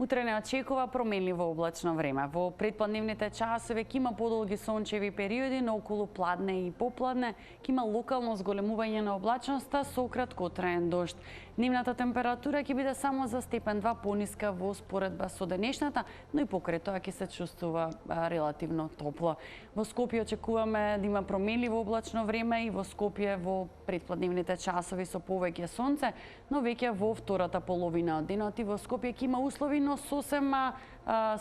Утре не очекува променливо облачно време. Во предпладневните часови ќе има подолги сончеви периоди, но околу пладне и попладне ќе има локално зголемување на облачноста со краткотраен дожд. Дневната температура ќе биде само за степен 2 пониска во споредба со денешната, но и покрај тоа ќе се чувствува релативно топло. Во Скопје очекуваме да има променливо облачно време и во Скопје во предпладневните часови со повеќе сонце, но веќе во втората половина од денот и во Скопје ќе има услови, но сосема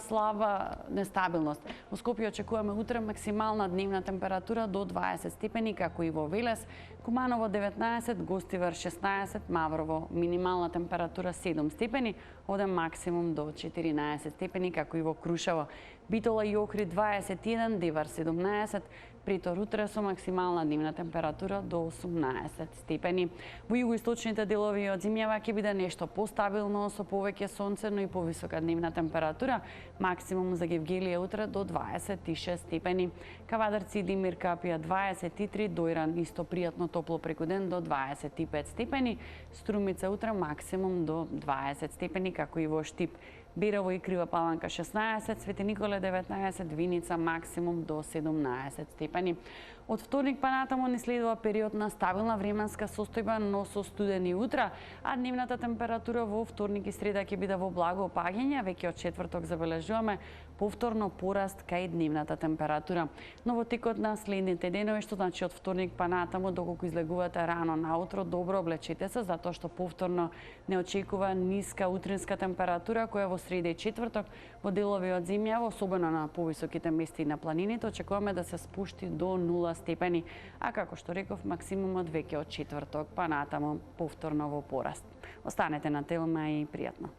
слаба нестабилност. Во Скопје очекуваме утре максимална дневна температура до 20 степени, како и во Велес, Куманово 19, Гостивар 16, Маврово минимална температура 7 степени, оде максимум до 14 степени, како и во Крушево. Битола и Охрид 21, Девар 17, Притор утре со максимална дневна температура до 18 степени. Во југоисточните делови од зимјава ќе биде нешто постабилно со повеќе сонце, но и повисока дневна температура, максимум за Гевгелија утре до 26 степени. Кавадарци и Димир Капија 23, Дојран исто пријатно топло преку ден до 25 степени, Струмица утре максимум до 20 степени, како и во Штип. Берово и Крива Паланка 16, Свети Николе 19, Виница максимум до 17 степени. Од вторник па натаму ни следува период на стабилна временска состојба, но со студени утра, а дневната температура во вторник и среда ќе биде во благо опаѓање, веќе од четврток забележуваме повторно пораст кај дневната температура. Но во текот на следните денови, што значи од вторник па натаму, доколку излегувате рано наутро, добро облечете се, затоа што повторно не очекува ниска утринска температура, која во среда и четврток во делови од земја, особено на повисоките места и на планините, очекуваме да се спушти до 0 степени, а како што реков, максимумот веќе од четврток па натаму повторно во пораст. Останете на Телма и пријатно.